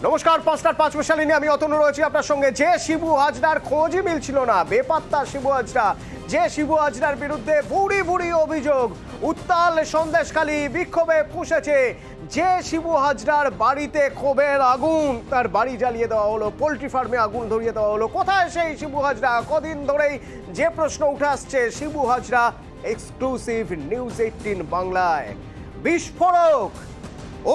নমস্কার, ৫টার ৫ মিনিট নিয়ে আমি অতনু রয়েছি আপনার সঙ্গে। যে শিবু হাজরার খোঁজই মিলছিল না, বেপাত্তা শিবু হাজরা, যে শিবু হাজরার বিরুদ্ধে ভুরি ভুরি অভিযোগ, উত্তাল সন্দেশখালী, বিক্ষোভে ফুঁসেছে। যে শিবু হাজরার বাড়িতে ক্ষোভের আগুন, তার বাড়ি জ্বালিয়ে দেওয়া হলো, পোল্ট্রি ফার্মে আগুন ধরিয়ে দেওয়া হলো। কোথায় সেই শিবু হাজরা? কদিন ধরেই যে প্রশ্ন উঠে আসছে, শিবু হাজরা এক্সক্লুসিভ নিউজ 18 বাংলায়। বিস্ফোরক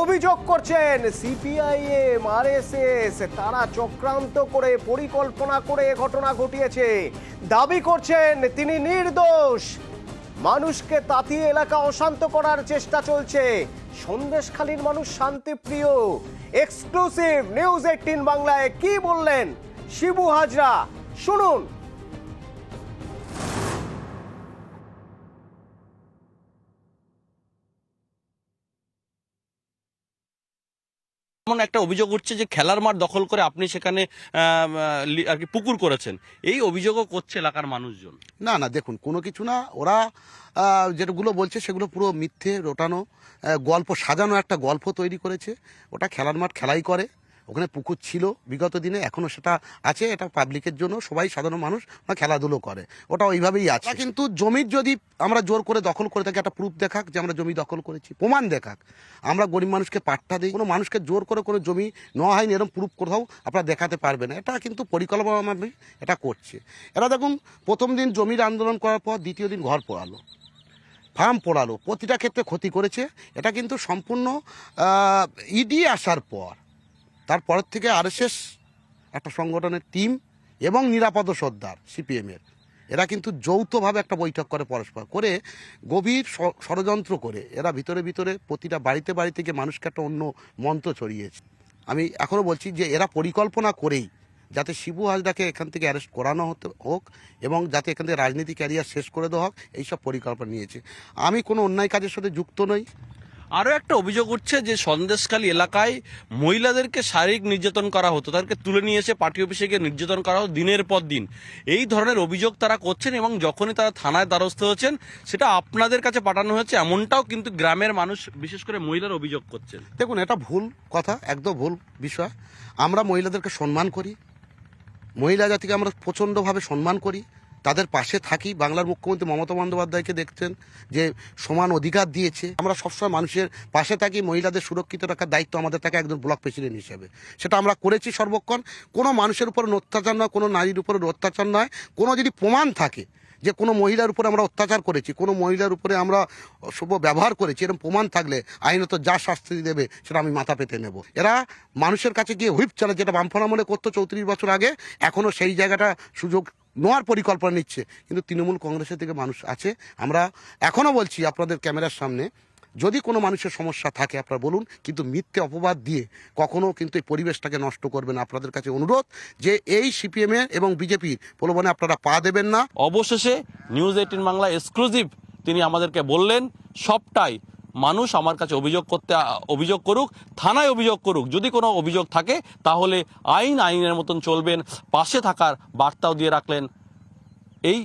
অভিযোগ করছেন সিপিআইএম, আরএসএস, তারা চক্রান্ত করে, পরিকল্পনা করে ঘটনা ঘটিয়েছে। দাবি করছেন তিনি নির্দোষ। মানুষকে তাতিয়ে এলাকা অশান্ত করার চেষ্টা চলছে। সন্দেশখালীর মানুষ শান্তিপ্রিয়। এক্সক্লুসিভ নিউজ 18 বাংলায় কি বললেন শিবু হাজরা, শুনুন। এমন একটা অভিযোগ উঠছে যে খেলার মাঠ দখল করে আপনি সেখানে আর কি পুকুর করেছেন, এই অভিযোগও করছে এলাকার মানুষজন। না না, দেখুন, কোনো কিছু না। ওরা যেগুলো বলছে সেগুলো পুরো মিথ্যে রটানো গল্প, সাজানো একটা গল্প তৈরি করেছে। ওটা খেলার মাঠ খেলাই করে, ওখানে পুকুর ছিল বিগত দিনে, এখনও সেটা আছে। এটা পাবলিকের জন্য, সবাই সাধারণ মানুষ খেলাধুলো করে, ওটা ওইভাবেই আছে। কিন্তু জমির যদি আমরা জোর করে দখল করে থাকি, একটা প্রুফ দেখাক যে আমরা জমি দখল করেছি, প্রমাণ দেখাক। আমরা গরিব মানুষকে পাট্টা দিই, কোনো মানুষকে জোর করে কোনো জমি নেওয়া হয়নি এরকম প্রুফ কোথাও আপনারা দেখাতে পারবে না। এটা কিন্তু পরিকল্পনা এটা করছে এরা। দেখুন, প্রথম দিন জমির আন্দোলন করার পর দ্বিতীয় দিন ঘর পোড়ালো, ফার্ম পোড়ালো, প্রতিটা ক্ষেত্রে ক্ষতি করেছে। এটা কিন্তু সম্পূর্ণ ইডি আসার পর, তারপরের থেকে আরএসএস একটা সংগঠনের টিম এবং নিরাপদ সর্দার সিপিএমের, এরা কিন্তু যৌথভাবে একটা বৈঠক করে, পরস্পর করে গভীর ষড়যন্ত্র করে এরা ভিতরে ভিতরে প্রতিটা বাড়িতে বাড়িতে গিয়ে মানুষকে একটা অন্য মন্ত্র ছড়িয়েছে। আমি এখনও বলছি যে এরা পরিকল্পনা করেই যাতে শিবু হাজরাকে এখান থেকে অ্যারেস্ট করানো হোক এবং যাতে এখান থেকে রাজনীতি ক্যারিয়ার শেষ করে দেওয়া হোক, এইসব পরিকল্পনা নিয়েছে। আমি কোনো অন্যায় কাজের সাথে যুক্ত নই। আরও একটা অভিযোগ উঠছে যে সন্দেশখালী এলাকায় মহিলাদেরকে শারীরিক নির্যাতন করা হতো, তাদেরকে তুলে নিয়ে এসে পার্টি অফিসে গিয়ে নির্যাতন করা হতো দিনের পর দিন। এই ধরনের অভিযোগ তারা করছেন এবং যখনই তারা থানায় দ্বারস্থ হয়েছেন সেটা আপনাদের কাছে পাঠানো হয়েছে, এমনটাও কিন্তু গ্রামের মানুষ, বিশেষ করে মহিলার অভিযোগ করছেন। দেখুন, এটা ভুল কথা, একদম ভুল বিষয়। আমরা মহিলাদেরকে সম্মান করি, মহিলা জাতিকে আমরা প্রচণ্ডভাবে সম্মান করি, তাদের পাশে থাকি। বাংলার মুখ্যমন্ত্রী মমতা বন্দ্যোপাধ্যায়কে দেখছেন যে সমান অধিকার দিয়েছে। আমরা সবসময় মানুষের পাশে থাকি, মহিলাদের সুরক্ষিত রাখার দায়িত্ব আমাদের থাকে একজন ব্লক প্রেসিডেন্ট হিসেবে, সেটা আমরা করেছি সর্বক্ষণ। কোনো মানুষের উপর অত্যাচার নয়, কোনো নারীর উপর অত্যাচার নয়। কোনো যদি প্রমাণ থাকে যে কোনো মহিলার উপরে আমরা অত্যাচার করেছি, কোনো মহিলার উপরে আমরা শুভ ব্যবহার করেছি, এরকম প্রমাণ থাকলে আইনত যা শাস্তি দেবে সেটা আমি মাথা পেতে নেব। এরা মানুষের কাছে গিয়ে হুইপ চালায়, যেটা বামফ্রন্ট আমলে করতো 34 বছর আগে, এখনও সেই জায়গাটা সুযোগ নেওয়ার পরিকল্পনা নিচ্ছে। কিন্তু তৃণমূল কংগ্রেসের থেকে মানুষ আছে। আমরা এখনও বলছি আপনাদের ক্যামেরার সামনে, যদি কোনো মানুষের সমস্যা থাকে আপনারা বলুন, কিন্তু মিথ্যে অপবাদ দিয়ে কখনো কিন্তু এই পরিবেশটাকে নষ্ট করবেন। আপনাদের কাছে অনুরোধ যে এই সিপিএমের এবং বিজেপির প্রলোভনে আপনারা পা দেবেন না। অবশেষে নিউজ 18 বাংলা এক্সক্লুসিভ তিনি আমাদেরকে বললেন সবটাই মানুষ আমার কাছে অভিযোগ করুক, থানায় অভিযোগ করুক, যদি কোনো অভিযোগ থাকে তাহলে আইনের মতন চলবেন, পাশে থাকার বার্তাও দিয়ে রাখলেন এই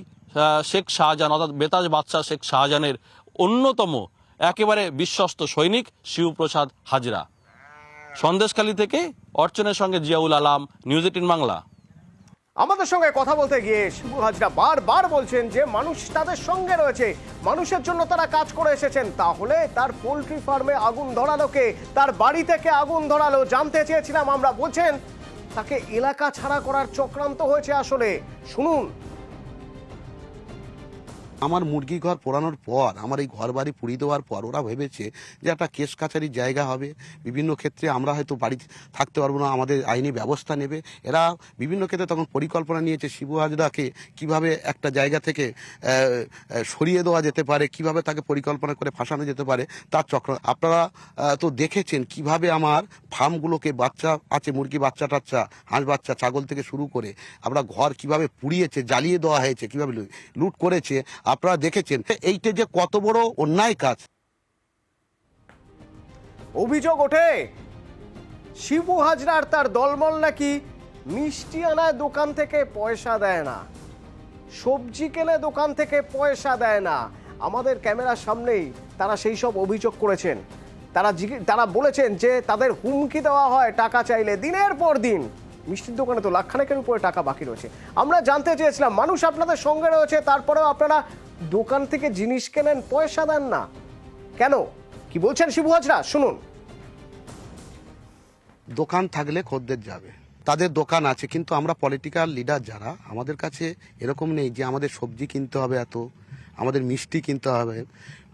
শেখ শাহজাহান, অর্থাৎ বেতাজ বাদশাহ শেখ শাহজাহানের অন্যতম একেবারে বিশ্বস্ত সৈনিক শিবপ্রসাদ হাজরা। সন্দেশখালী থেকে অর্চনের সঙ্গে জিয়াউল আলাম, নিউজ 18 বাংলা। আমাদের সঙ্গে কথা বলতে গিয়ে শিবু হাজরা বারবার বলছেন যে মানুষ তাদের সঙ্গে রয়েছে, মানুষের জন্য তারা কাজ করে এসেছেন। তাহলে তার পোল্ট্রি ফার্মে আগুন ধরালো কে? তার বাড়ি থেকে আগুন ধরালো, জানতে চেয়েছিলাম আমরা। বলছেন তাকে এলাকা ছাড়া করার চক্রান্ত হয়েছে আসলে। শুনুন। আমার মুরগি ঘর পোড়ানোর পর, আমার এই ঘর বাড়ি পুড়িয়ে দেওয়ার পর ওরা ভেবেছে যে একটা কেস কাছারির জায়গা হবে, বিভিন্ন ক্ষেত্রে আমরা হয়তো বাড়ি থাকতে পারবো না, আমাদের আইনি ব্যবস্থা নেবে। এরা বিভিন্ন ক্ষেত্রে তখন পরিকল্পনা নিয়েছে শিবু হাজরাকে কিভাবে একটা জায়গা থেকে সরিয়ে দেওয়া যেতে পারে, কিভাবে তাকে পরিকল্পনা করে ফাঁসানো যেতে পারে, তার চক্র। আপনারা তো দেখেছেন কিভাবে আমার ফার্মগুলোকে, বাচ্চা আছে, মুরগি বাচ্চা টাচ্চা, হাঁস বাচ্চা, ছাগল থেকে শুরু করে আমরা ঘর কিভাবে পুড়িয়েছে, জ্বালিয়ে দেওয়া হয়েছে, কিভাবে লুট করেছে আপনারা দেখেছেন। এইটা যে কত বড় অন্যায় কাজ। অভিযোগ ওঠে শিবু হাজরার তার দলমল নাকি মিষ্টি আনায় দোকান থেকে পয়সা দেয় না, সবজি কেনে দোকান থেকে পয়সা দেয় না। আমাদের ক্যামেরার সামনেই তারা সেই সব অভিযোগ করেছেন। তারা বলেছেন যে তাদের হুমকি দেওয়া হয় টাকা চাইলে দিনের পর দিন। মিষ্টির দোকানে তো লাখখানেকের উপরে টাকা বাকি রয়েছে। আমরা জানতে চেয়েছিলাম, মানুষ আপনাদের সঙ্গে রয়েছে, তারপরেও আপনারা দোকান থেকে জিনিস কেনেন, পয়সা দেন না কেন? কি বলছেন শিবু হাজরা, শুনুন। দোকান থাকলে খদ্দের যাবে, তাদের দোকান আছে, কিন্তু আমরা পলিটিক্যাল লিডার যারা, আমাদের কাছে এরকম নেই যে আমাদের সবজি কিনতে হবে এত, আমাদের মিষ্টি কিনতে হবে।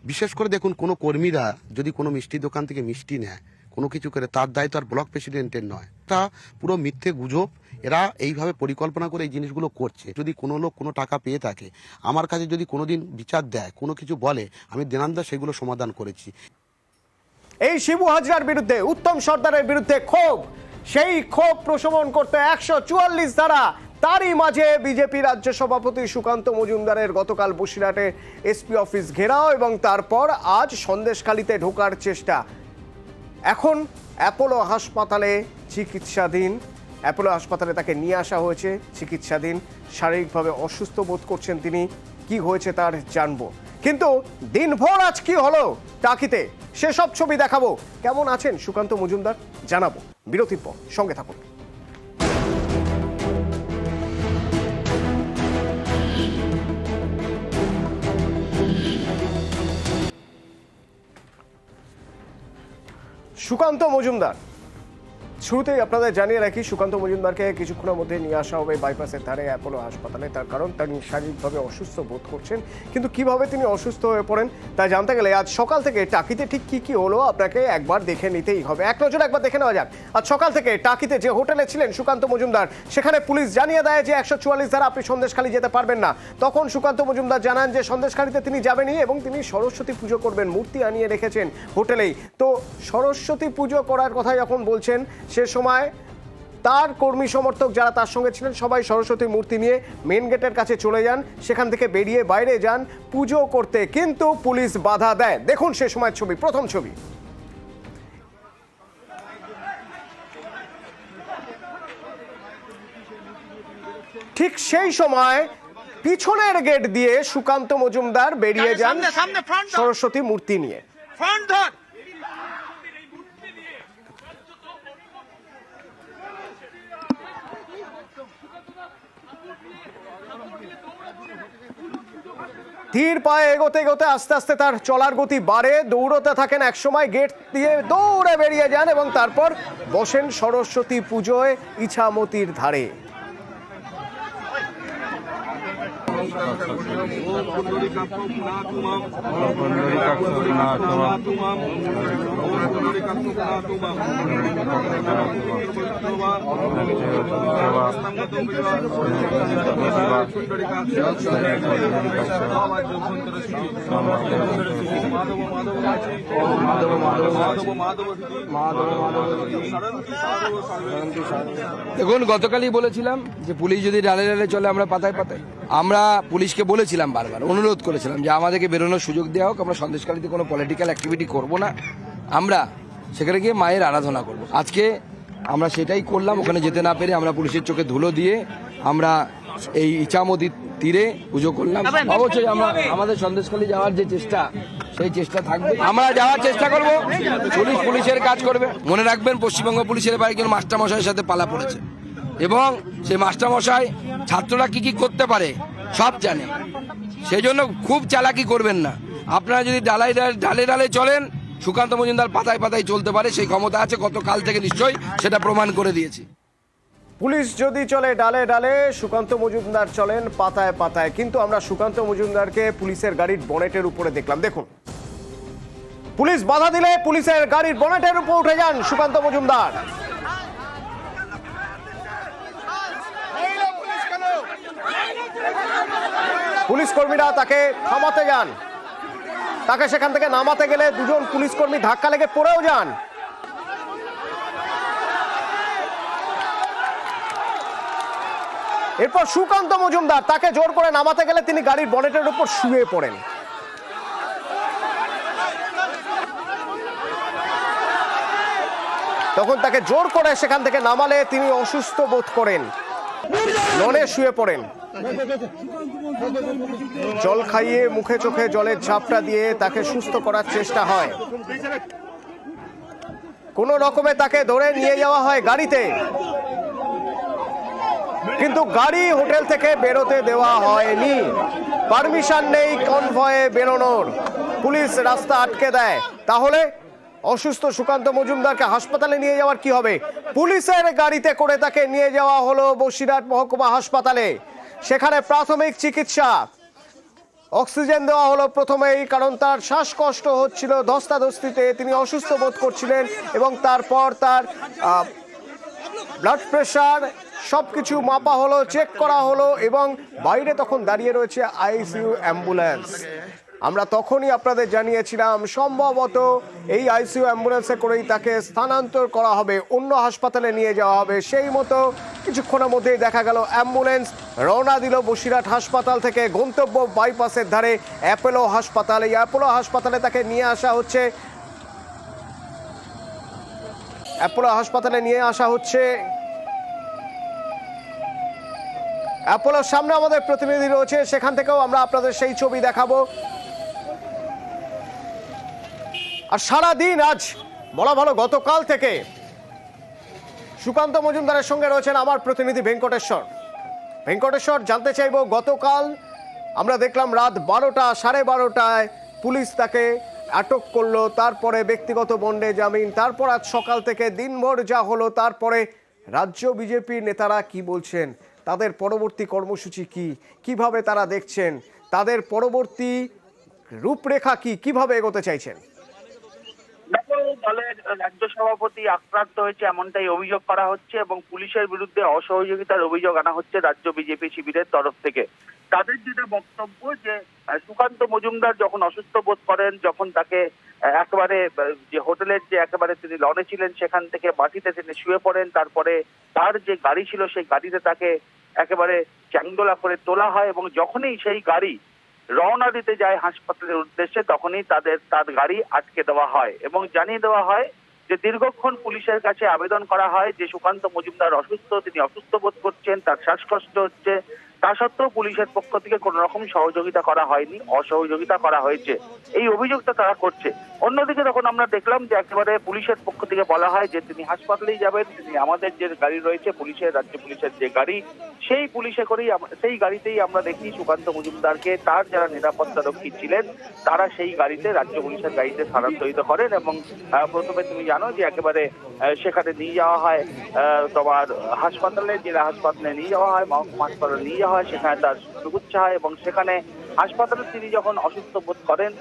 বিশেষ করে দেখুন, কোনো কর্মীরা যদি কোনো মিষ্টি দোকান থেকে মিষ্টি নেয়, কোনো কিছু করে, তার দায়িত্ব আর ব্লক প্রেসিডেন্টের নয়। এটা পুরো মিথ্যে গুজব। এরা এইভাবে পরিকল্পনা করে এই জিনিসগুলো করছে। যদি কোনো লোক কোনো টাকা পেয়ে থাকে, আমার কাছে যদি কোনোদিন বিচার দেয়, কোনো কিছু বলে, আমি দেনান্দা সেগুলো সমাধান করেছি। এই শিবু হাজরার বিরুদ্ধে, উত্তম সর্দারের বিরুদ্ধে ক্ষোভ, সেই ক্ষোভ প্রশমন করতে 144 ধারা। তারই মাঝে বিজেপি রাজ্য সভাপতি সুকান্ত মজুমদারের গতকাল বসিরহাটে এসপি অফিস ঘেরাও এবং তারপর আজ সন্দেশখালীতে ঢোকার চেষ্টা। এখন অ্যাপোলো হাসপাতালে চিকিৎসাধীন। অ্যাপোলো হাসপাতালে তাকে নিয়ে আসা হয়েছে চিকিৎসাধীন। শারীরিকভাবে অসুস্থ বোধ করছেন তিনি। কি হয়েছে তার জানবো, কিন্তু দিনভর আজ কি হলো টাকিতে সেসব ছবি দেখাবো। কেমন আছেন সুকান্ত মজুমদার জানাবো বিরতির পর, সঙ্গে থাকুন। সুকান্ত মজুমদার, শুরুতেই আপনাদের জানিয়ে রাখি, সুকান্ত মজুমদারকে কিছুক্ষণের মধ্যে নিয়ে আসা হবে বাইপাসের ধারে অ্যাপোলো হাসপাতালে। তার কারণ তিনি শারীরিকভাবে অসুস্থ বোধ করছেন। কিন্তু কিভাবে তিনি অসুস্থ হয়ে পড়েন তা জানতে গেলে আজ সকাল থেকে টাকিতে ঠিক কি হলো আপনাকে একবার দেখে নিতেই হবে। এক নজর একবার দেখে নেওয়া যাক। আজ সকাল থেকে টাকিতে যে হোটেলে ছিলেন সুকান্ত মজুমদার, সেখানে পুলিশ জানিয়ে দেয় যে 144 ধারা আপনি সন্দেশখালী যেতে পারবেন না। তখন সুকান্ত মজুমদার জানান যে সন্দেশখালীতে তিনি যাবেনই এবং তিনি সরস্বতী পুজো করবেন, মূর্তি আনিয়ে রেখেছেন হোটেলেই। তো সরস্বতী পুজো করার কথা যখন বলছেন, সে সময় তার কর্মী সমর্থক যারা তার সঙ্গে ছিলেন সবাই সরস্বতী মূর্তি নিয়ে মেন গেটের কাছে চলে যান। সেখান থেকে বেরিয়ে বাইরে যান পুজো করতে, কিন্তু পুলিশ বাধা দেয়। দেখুন সে সময় ছবি, প্রথম ছবি। ঠিক সেই সময় পিছনের গেট দিয়ে সুকান্ত মজুমদার বেরিয়ে যান সরস্বতী মূর্তি নিয়ে। ধীর পায়ে এগোতে এগোতে আস্তে আস্তে তার চলার গতি বাড়ে, দৌড়তে থাকেন। একসময় গেট দিয়ে দৌড়ে বেরিয়ে যান এবং তারপর বসেন সরস্বতী পুজোয় ইছামতির ধারে। দেখুন, গতকালই বলেছিলাম যে পুলিশ যদি ডালে ডালে চলে আমরা পাতায় পাতায়। আমরা পুলিশকে বলেছিলাম, বারবার অনুরোধ করেছিলাম যে আমাদেরকে বেরোনোর সুযোগ দেওয়া হোক। আমরা সন্দেশখালীতে কোনো পলিটিক্যাল অ্যাক্টিভিটি করব না, আমরা সেখানে গিয়ে মায়ের আরাধনা করব। আজকে আমরা সেটাই করলাম। ওখানে যেতে না পেরে আমরা পুলিশের চোখে ধুলো দিয়ে আমরা এই ইছামতির তীরে পুজো করলাম। অবশ্যই আমরা আমাদের সন্দেশখালী যাওয়ার যে চেষ্টা, সেই চেষ্টা থাকবে। আমরা যাওয়ার চেষ্টা করব, পুলিশ পুলিশের কাজ করবে। মনে রাখবেন, পশ্চিমবঙ্গ পুলিশের এবার একজন মাস্টারমশাইয়ের সাথে পালা পড়েছে এবং সেই মাস্টারমশাই ছাত্ররা কি করতে পারে সব জানে। সেই জন্য খুব চালাকি করবেন না। আপনারা যদি ডালে ডালে চলেন, সুকান্ত মজুমদার পাতায় পাতায় চলতে পারে, সেই ক্ষমতা আছে। গতকাল থেকে নিশ্চয়ই সেটা প্রমাণ করে দিয়েছি। পুলিশ যদি চলে ডালে ডালে, সুকান্ত মজুমদার চলেন পাতায় পাতায়। কিন্তু আমরা সুকান্ত মজুমদারকে পুলিশের গাড়ির বনেটের উপরে দেখলাম। দেখুন, পুলিশ বাধা দিলে পুলিশের গাড়ির বনেটের উপর উঠে যান সুকান্ত মজুমদার। পুলিশ কর্মীরা তাকে থামাতে যান, তাকে সেখান থেকে নামাতে গেলে দুজন পুলিশ কর্মী ধাক্কা লেগে পড়েও যান। এরপর সুকান্ত মজুমদার, তাকে জোর করে নামাতে গেলে তিনি গাড়ির বনেটের উপর শুয়ে পড়েন। তখন তাকে জোর করে সেখান থেকে নামালে তিনি অসুস্থ বোধ করেন, লনে শুয়ে পড়েন। জল খাইয়ে মুখে চোখে জলের ঝাপটা দিয়ে তাকে সুস্থ করার চেষ্টা হয়। কোনো রকমে তাকে ধরে নিয়ে যাওয়া হয় গাড়িতে, কিন্তু গাড়ি হোটেল থেকে বেরোতে দেওয়া হয়নি। পারমিশন নেই কনভয়ে বেরোনোর, পুলিশ রাস্তা আটকে দেয়। তাহলে অসুস্থ সুকান্ত মজুমদারকে হাসপাতালে নিয়ে যাওয়ার কি হবে? পুলিশের গাড়িতে করে তাকে নিয়ে যাওয়া হলো বসিরহাট মহকুমা হাসপাতালে। সেখানে প্রাথমিক চিকিৎসা, অক্সিজেন দেওয়া হলো প্রথমেই, কারণ তার শ্বাসকষ্ট হচ্ছিল, ধস্তাধস্তিতে তিনি অসুস্থ বোধ করছিলেন, এবং তারপর তার ব্লাড প্রেশার সবকিছু মাপা হলো, চেক করা হলো, এবং বাইরে তখন দাঁড়িয়ে রয়েছে আইসিইউ অ্যাম্বুলেন্স। আমরা তখনই আপনাদের জানিয়েছিলাম সম্ভবত এই আইসিইউ অ্যাম্বুলেন্সে করেই তাকে স্থানান্তর করা হবে, অন্য হাসপাতালে নিয়ে যাওয়া হবে। সেই মতো কিছুক্ষণের মধ্যেই দেখা গেল অ্যাম্বুলেন্স রওনা দিল বসিরহাট হাসপাতাল থেকে, গন্তব্য বাইপাসের ধারে অ্যাপোলো হাসপাতাল। এই অ্যাপোলো হাসপাতালে তাকে নিয়ে আসা হচ্ছে, অ্যাপোলো হাসপাতালে নিয়ে আসা হচ্ছে। অ্যাপোলোর সামনে আমাদের প্রতিনিধি রয়েছে, সেখান থেকেও আমরা আপনাদের সেই ছবি দেখাবো। আর সারাদিন আজ বলা ভালো গতকাল থেকে সুকান্ত মজুমদারের সঙ্গে রয়েছেন আমার প্রতিনিধি ভেঙ্কটেশ্বর। ভেঙ্কটেশ্বর, জানতে চাইব, গতকাল আমরা দেখলাম রাত 12টা, 12:30টায় পুলিশ তাকে আটক করলো, তারপরে ব্যক্তিগত বন্ডে জামিন, তারপর আজ সকাল থেকে দিনভর যা হলো, তারপরে রাজ্য বিজেপির নেতারা কি বলছেন, তাদের পরবর্তী কর্মসূচি কি, কিভাবে তারা দেখছেন, তাদের পরবর্তী রূপরেখা কি, কিভাবে এগোতে চাইছেন? দলের রাজ্য সভাপতি আক্রান্ত হয়েছে এমনটাই অভিযোগ করা হচ্ছে, এবং পুলিশের বিরুদ্ধে অসহযোগিতার অভিযোগ আনা হচ্ছে রাজ্য বিজেপি শিবিরের তরফ থেকে। তাদের যেটা বক্তব্য যে সুকান্ত মজুমদার যখন অসুস্থ বোধ করেন, যখন তাকে একেবারে যে হোটেলের যে একেবারে তিনি লনে ছিলেন সেখান থেকে মাটিতে তিনি শুয়ে পড়েন, তারপরে তার যে গাড়ি ছিল সেই গাড়িতে তাকে একেবারে চ্যাংদোলা করে তোলা হয়, এবং যখনই সেই গাড়ি রওনা দিতে যায় হাসপাতালের উদ্দেশ্যে তখনই তার গাড়ি আটকে দেওয়া হয়, এবং জানিয়ে দেওয়া হয় যে দীর্ঘক্ষণ পুলিশের কাছে আবেদন করা হয় যে সুকান্ত মজুমদার অসুস্থ, তিনি অসুস্থ বোধ করছেন, তার শ্বাসকষ্ট হচ্ছে, তা সত্ত্বেও পুলিশের পক্ষ থেকে কোন রকম সহযোগিতা করা হয়নি, অসহযোগিতা করা হয়েছে, এই অভিযোগটা তারা করছে। অন্যদিকে তখন আমরা দেখলাম যে একেবারে পুলিশের পক্ষ থেকে বলা হয় যে তিনি হাসপাতালেই যাবেন, তিনি আমাদের যে গাড়ি রয়েছে পুলিশের, রাজ্য পুলিশের যে গাড়ি, সেই পুলিশে করেই সেই গাড়িতেই আমরা দেখি সুকান্ত মজুমদারকে তার যারা নিরাপত্তা রক্ষী ছিলেন তারা সেই গাড়িতে, রাজ্য পুলিশের গাড়িতে স্থানান্তরিত করেন, এবং প্রথমে তুমি জানো যে একেবারে সেখানে নিয়ে যাওয়া হয় তোমার হাসপাতালে, জেলা হাসপাতালে নিয়ে যাওয়া হয়, মহকুমা হাসপাতালে নিয়ে যাওয়া হয়, সেখানে তার চিকিৎসা হয়, এবং সেখানে হাসপাতালে তিনি যখন অসুস্থ বোধ করেন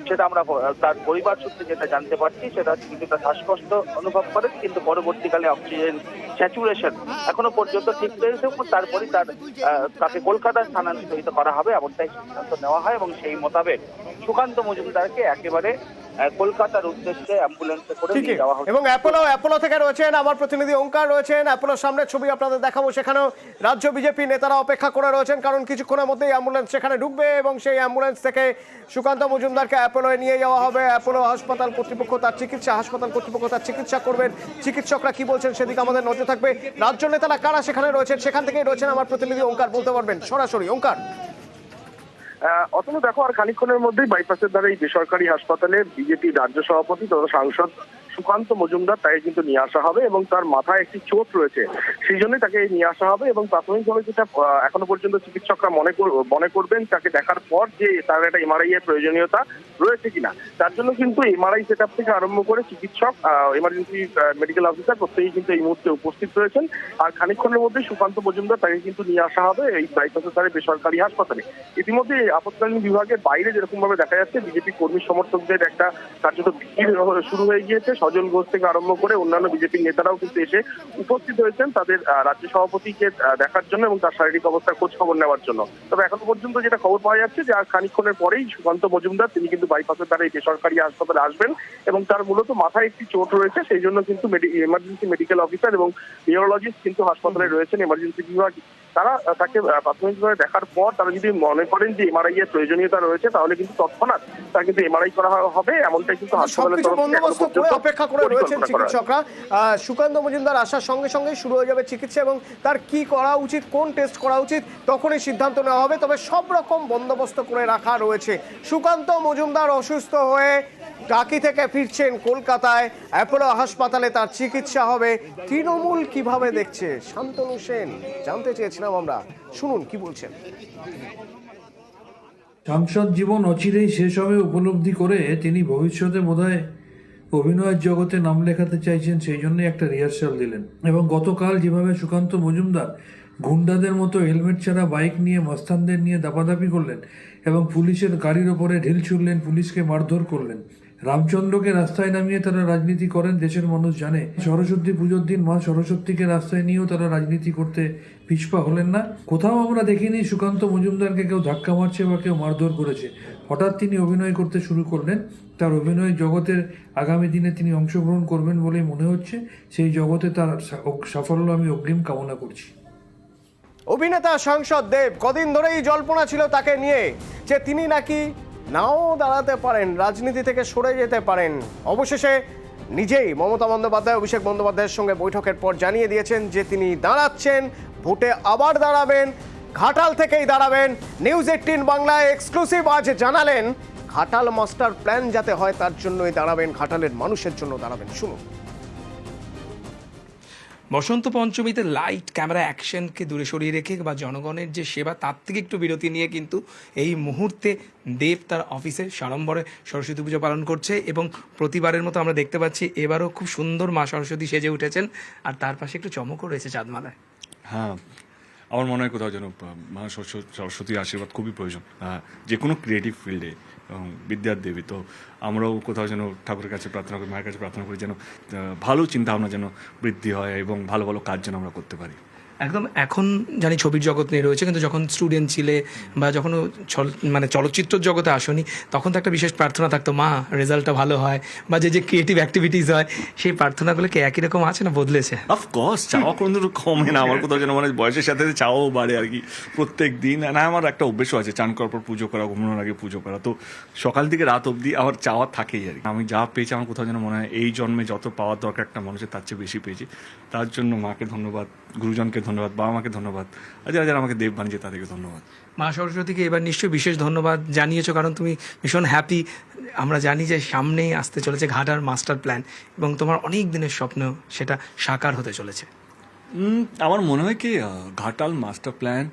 সেটা আমরা তার পরিবার সূত্রে যেটা জানতে পারছি সেটা কিছুটা শ্বাসকষ্ট অনুভব করেন, কিন্তু পরবর্তীকালে অক্সিজেন স্যাচুরেশন এখনো পর্যন্ত ঠিক রয়েছে, তারপরে তাকে কলকাতায় স্থানান্তরিত করা হবে এমনটাই সিদ্ধান্ত নেওয়া হয়, এবং সেই মোতাবেক সুকান্ত মজুমদারকে একেবারে কলকাতার উদ্দেশ্যে অ্যাম্বুলেন্সে করে নিয়ে যাওয়া হবে। এবং অ্যাপোলো থেকে রয়েছেন আমার প্রতিনিধি ওঙ্কার, রয়েছেন অ্যাপোলোর সামনের ছবি আপনাদের দেখাবো। সেখানেও রাজ্য বিজেপি নেতারা অপেক্ষা করে রয়েছেন, কারণ কিছুক্ষণের মধ্যেই অ্যাম্বুলেন্স সেখানে ঢুকবে, এবং সেই অ্যাম্বুলেন্স থেকে সুকান্ত মজুমদারকে অ্যাপোলোয় নিয়ে যাওয়া হবে। অ্যাপোলো হাসপাতাল কর্তৃপক্ষ তার চিকিৎসা করবেন। চিকিৎসকরা কি বলছেন সেদিকে আমাদের নজর থাকবে। রাজ্য নেতারা কারা সেখানে রয়েছেন, সেখান থেকেই রয়েছেন আমার প্রতিনিধি ওঙ্কার, বলতে পারবেন সরাসরি। ওঙ্কার, অতনু দেখো, আর খানিকক্ষণের মধ্যেই বাইপাসের দ্বারা এই বেসরকারি হাসপাতালে বিজেপি রাজ্য সভাপতি তথা সাংসদ সুকান্ত মজুমদার তাকে কিন্তু নিয়ে আসা হবে, এবং তার মাথায় একটি চোট রয়েছে, সেই জন্যই তাকে নিয়ে আসা হবে। এবং প্রাথমিকভাবে যেটা এখনো পর্যন্ত চিকিৎসকরা মনে করবেন তাকে দেখার পর যে তার একটা এমআরআই এর প্রয়োজনীয়তা রয়েছে কিনা, তার জন্য কিন্তু এমআরআই সেট আপ থেকে আরম্ভ করে চিকিৎসক, এমার্জেন্সি মেডিকেল অফিসার প্রত্যেকেই কিন্তু এই মুহূর্তে উপস্থিত রয়েছেন। আর খানিকক্ষণের মধ্যে সুকান্ত মজুমদার তাকে কিন্তু নিয়ে আসা হবে এই বাইপাসের দ্বারা বেসরকারি হাসপাতালে। ইতিমধ্যে আপৎকালীন বিভাগের বাইরে যেরকম ভাবে দেখা যাচ্ছে বিজেপি কর্মী সমর্থকদের একটা কার্যত ভিড় শুরু হয়ে গিয়েছে, সজল ঘোষ থেকে আরম্ভ করে অন্যান্য বিজেপি নেতারাও কিন্তু এসে উপস্থিত হয়েছেন তাদের রাজ্য সভাপতিকে দেখার জন্য এবং তার শারীরিক অবস্থার খোঁজ খবর নেওয়ার জন্য। তবে এখনো পর্যন্ত যেটা খবর পাওয়া যাচ্ছে যে আর খানিকক্ষণের পরেই সুকান্ত মজুমদার তিনি কিন্তু বাইপাসের দ্বারা এই বেসরকারি হাসপাতালে আসবেন, এবং তার মূলত মাথায় একটি চোট রয়েছে, সেই জন্য কিন্তু এমার্জেন্সি মেডিকেল অফিসার এবং নিউরোলজিস্ট কিন্তু হাসপাতালে রয়েছেন এমার্জেন্সি বিভাগ তারা তাকে প্রাথমিকভাবে দেখার পর তারা যদি মনে করেন যে এমআরআই এর প্রয়োজনীয়তা রয়েছে তাহলে কিন্তু তৎক্ষণাৎ তা কিন্তু এমআরআই করা হবে, এমনটাই কিন্তু হাসপাতালের সবকিছু তরফ থেকে বন্দোবস্ত এখনো করে পর্যন্ত অপেক্ষা করে রয়েছেন পরিকল্পনা করা হয়েছে। চিকিৎসকরা। সুকান্ত মজুমদার আসার সঙ্গে সঙ্গে শুরু হয়ে যাবে চিকিৎসা এবং তার কি করা উচিত, কোন টেস্ট করা উচিত তখনই সিদ্ধান্ত নেওয়া হবে। তবে সব রকম বন্দোবস্ত করে রাখা রয়েছে। সুকান্ত মজুমদার অসুস্থ হয়ে টাকি থেকে ফিরছেন কলকাতায়, অ্যাপোলো হাসপাতালে তার চিকিৎসা হবে। তৃণমূল কিভাবে দেখছে শান্তনু সেন জানতে চেয়েছিলাম আমরা, শুনুন কি বলছেন। সাংসদ জীবন অচিরেই শেষ হবে উপলব্ধি করে তিনি ভবিষ্যতে বোধহয় অভিনয়ের জগতে নাম লেখাতে চাইছেন, সেই জন্যই একটা রিহার্সাল দিলেন। এবং গতকাল যেভাবে সুকান্ত মজুমদার গুন্ডাদের মতো হেলমেট ছাড়া বাইক নিয়ে মস্তানদের নিয়ে দাপাদাপি করলেন এবং পুলিশের গাড়ির ওপরে ঢিল ছুড়লেন, পুলিশকে মারধর করলেন, রামচন্দ্রকে রাস্তায় নামিয়ে তারা রাজনীতি করেন, দেশের মানুষ জানে। সরস্বতী পুজোর দিন মা সরস্বতীকে রাস্তায় নিয়েও তারা রাজনীতি করতে পিছপা হলেন না। কোথাও আমরা দেখিনি সুকান্ত মজুমদারকে কেউ ধাক্কা মারছে বা কেউ মারধর করেছে। হঠাৎ তিনি অভিনয় করতে শুরু করলেন। তার অভিনয় জগতের আগামী দিনে তিনি অংশগ্রহণ করবেন বলেই মনে হচ্ছে। সেই জগতে তার সাফল্য আমি অগ্রিম কামনা করছি। অভিনেতা সাংসদ দেব কদিন ধরেই জল্পনা ছিল তাকে নিয়ে যে তিনি নাকি নাও দাঁড়াতে পারেন, রাজনীতি থেকে সরে যেতে পারেন। অবশেষে নিজেই মমতা বন্দ্যোপাধ্যায়, অভিষেক বন্দ্যোপাধ্যায়ের সঙ্গে বৈঠকের পর জানিয়ে দিয়েছেন যে তিনি দাঁড়াচ্ছেন, ভোটে আবার দাঁড়াবেন, ঘাটাল থেকেই দাঁড়াবেন। নিউজ 18 বাংলায় এক্সক্লুসিভ আজ জানালেন ঘাটাল মাস্টার প্ল্যান যাতে হয় তার জন্যই দাঁড়াবেন, ঘাটালের মানুষের জন্য দাঁড়াবেন। শুনুন। বসন্ত পঞ্চমীতে লাইট ক্যামেরা অ্যাকশনকে দূরে সরিয়ে রেখে বা জনগণের যে সেবা তার থেকে একটু বিরতি নিয়ে কিন্তু এই মুহূর্তে দেব তার অফিসে সাড়ম্বরে সরস্বতী পুজো পালন করছে এবং প্রতিবারের মতো আমরা দেখতে পাচ্ছি এবারও খুব সুন্দর মা সরস্বতী সেজে উঠেছেন আর তার পাশে একটু চমকও রয়েছে চাঁদমালায়। হ্যাঁ, আমার মনে হয় কোথাও যেন মা সরস্বতীর আশীর্বাদ খুবই প্রয়োজন যে কোনো ক্রিয়েটিভ ফিল্ডে, এবং বিদ্যার দেবী। তো আমরাও কোথাও যেন ঠাকুরের কাছে প্রার্থনা করি, মায়ের কাছে প্রার্থনা করি যেন ভালো চিন্তাভাবনা যেন বৃদ্ধি হয় এবং ভালো ভালো কাজ যেন আমরা করতে পারি। একদম। এখন জানি ছবির জগৎ নিয়ে রয়েছে, কিন্তু যখন স্টুডেন্ট ছিলে বা যখন মানে চলচ্চিত্র জগতে আসনি তখন তো একটা বিশেষ প্রার্থনা থাকতো মা রেজাল্টটা ভালো হয় বা যে ক্রিয়েটিভ অ্যাক্টিভিটিস হয় সেই প্রার্থনাগুলো কি একই রকম আছে না বদলেছে? অফকোর্স, চাওয়া কোনো কমে না। আমার কোথাও যেন মানে বয়সের সাথে চাওয়াও বাড়ে আর কি প্রত্যেক দিন। না, আমার একটা অভ্যেসও আছে চান করার পর পুজো করা, ঘুমানোর আগে পুজো করা। তো সকাল থেকে রাত অবধি আমার চাওয়া থাকেই আর কি। আমি যা পেয়েছি আমার কোথাও যেন মনে হয় এই জন্মে যত পাওয়ার দরকার একটা মানুষের তার চেয়ে বেশি পেয়েছি। তার জন্য মাকে ধন্যবাদ, গুরুজনকে ধন্যবাদ, বাবা মাকে ধন্যবাদ, আর যারা যারা আমাকে দেব বানিয়েছে তাদেরকে ধন্যবাদ। মা সরস্বতীকে এবার নিশ্চয়ই বিশেষ ধন্যবাদ জানিয়েছো, কারণ তুমি ভীষণ হ্যাপি। আমরা জানি যে সামনেই আসতে চলেছে ঘাটাল মাস্টার প্ল্যান এবং তোমার অনেক দিনের স্বপ্ন সেটা সাকার হতে চলেছে। আমার মনে হয় কি ঘাটাল মাস্টার প্ল্যান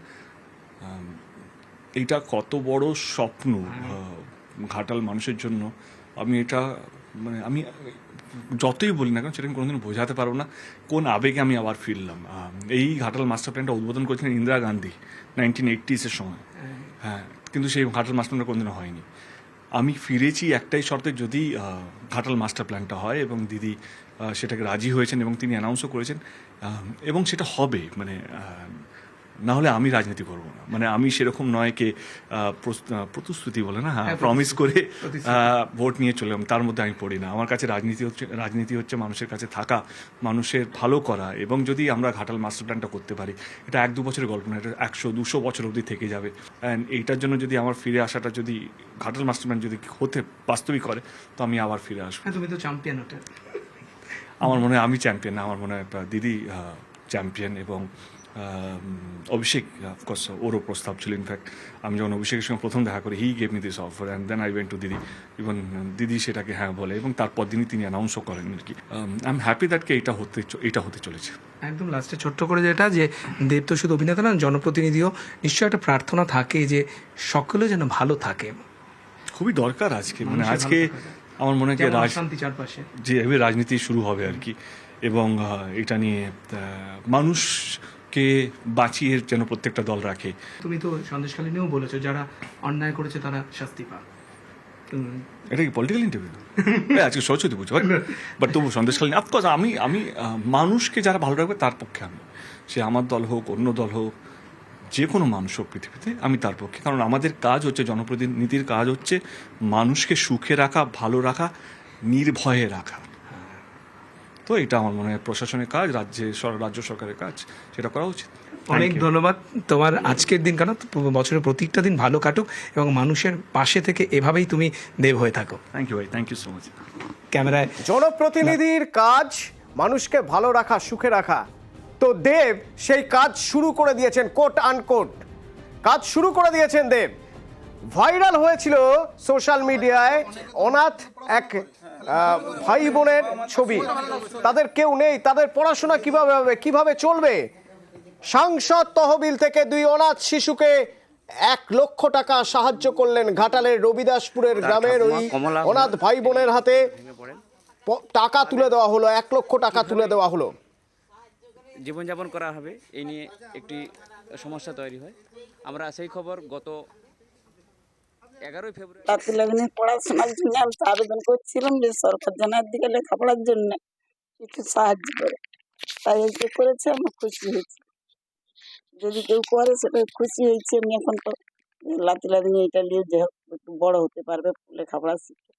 এইটা কত বড় স্বপ্ন ঘাটাল মানুষের জন্য। আমি এটা মানে আমি যতই বলি না কেন সেটা আমি কোনোদিন বোঝাতে পারবো না কোন আবেগে আমি আবার ফিরলাম। এই ঘাটাল মাস্টার প্ল্যানটা উদ্বোধন করেছিলেন ইন্দিরা গান্ধী 1980s সময়। হ্যাঁ, কিন্তু সেই ঘাটাল মাস্টার প্ল্যানটা কোনোদিনও হয়নি। আমি ফিরেছি একটাই শর্তে, যদি ঘাটাল মাস্টার প্ল্যানটা হয়, এবং দিদি সেটাকে রাজি হয়েছেন এবং তিনি অ্যানাউন্সও করেছেন এবং সেটা হবে। মানে না হলে আমি রাজনীতি করবো না। মানে আমি সেরকম নয় কে প্রতিশ্রুতি বলে না, হ্যাঁ, প্রমিস করে ভোট নিয়ে চলে এলাম, তার মধ্যে আমি পড়ি না। আমার কাছে রাজনীতি হচ্ছে মানুষের কাছে থাকা, মানুষের ভালো করা। এবং যদি আমরা ঘাটাল মাস্টার প্ল্যানটা করতে পারি, এটা 1-2 বছরের গল্প না, এটা 100-200 বছর অবধি থেকে যাবে। অ্যান্ড এইটার জন্য যদি আমার ফিরে আসাটা, যদি ঘাটাল মাস্টার প্ল্যান যদি হতে বাস্তবিক করে, তো আমি আবার ফিরে আসবো। তুমি তো চ্যাম্পিয়ন ওটা। আমার মনে হয় আমি চ্যাম্পিয়ন না, আমার মনে হয় দিদি চ্যাম্পিয়ন। এবং অভিষেক অফকোর্স ওরও প্রস্তাব ছিল। ইনফ্যাক্ট আমি যখন অভিষেকের সঙ্গে প্রথম দেখা করি, he gave me this offer and then I went to দিদি। ইভেন দিদি সেটাকে হ্যাঁ বলে এবং তারপর দিনই তিনি অ্যানাউন্সও করেন আর কি। আই এম হ্যাপি দ্যাটকে এটা হতে চলেছে। একদম লাস্টে ছোট্ট করে যেটা, যে দেব তো শুধু অভিনেতা না, জনপ্রতিনিধিও। নিশ্চয়ই একটা প্রার্থনা থাকে যে সকলে যেন ভালো থাকে। খুবই দরকার আজকে, মানে আজকে আমার মনে হয় শান্তি চারপাশে যে রাজনীতি শুরু হবে আর কি। এবং এটা নিয়ে মানুষকে বাঁচিয়ে যেন প্রত্যেকটা দল রাখে। তুমি তো সন্দেশখালী বলেছো যারা অন্যায় করেছে তারা শাস্তি পাক। এটা কি পলিটিক্যাল ইন্টারভিউ? আজকে সরস্বতী পুজো, বাট তবু সন্দেশখালী অফকোর্স আমি মানুষকে যারা ভালো রাখবে তার পক্ষে আমি, সে আমার দল হোক, অন্য দল হোক, যে কোনো মানুষ হোক পৃথিবীতে, আমি তার পক্ষে। কারণ আমাদের কাজ হচ্ছে, জনপ্রতিনিধির কাজ হচ্ছে মানুষকে সুখে রাখা, ভালো রাখা, নির্ভয়ে রাখা। তো এটা আমার মনে হয় প্রশাসনের কাজ, রাজ্য সরকারের কাজ, সেটা করা উচিত। অনেক ধন্যবাদ। তোমার আজকের দিন কেন বছরের প্রত্যেকটা দিন ভালো কাটুক এবং মানুষের পাশে থেকে এভাবেই তুমি দেব হয়ে থাকো। থ্যাংক ইউ ভাই, থ্যাংক ইউ সো মাচ। ক্যামেরায় জনপ্রতিনিধির কাজ মানুষকে ভালো রাখা, সুখে রাখা। তো দেব সেই কাজ শুরু করে দিয়েছেন, কোট আনকোট কাজ শুরু করে দিয়েছেন দেব। ভাইরাল হয়েছিল সোশ্যাল মিডিয়ায় অনাথ এক ভাই বোনের ছবি। তাদের কেউ নেই, তাদের পড়াশোনা কিভাবে হবে, কিভাবে চলবে? সাংসদ তহবিল থেকে 2 অনাথ শিশুকে 1 লক্ষ টাকা সাহায্য করলেন ঘাটালের রবিদাসপুরের গ্রামের ওই অনাথ ভাই বোনের হাতে টাকা তুলে দেওয়া হলো, 1 লক্ষ টাকা তুলে দেওয়া হলো। জীবনযাপন করা হবে এই নিয়ে একটি সমস্যা তৈরি হয়। আমরা সেই খবর গত 11 ফেব্রুয়ারি তাঁতিলাগ্নে পড়াশোনার জন্য আমি তো আবেদন করছিলাম যে সরকার যেন একদিকে লেখাপড়ার জন্য একটু সাহায্য করে, তাই এই যে করেছে আমি খুশি হয়েছি। যদি কেউ করে সেটা খুশি হয়েছি আমি। এখন তো লাতিলাগ্নে এটা নিয়ে যে একটু বড় হতে পারবে, লেখাপড়া শিখে।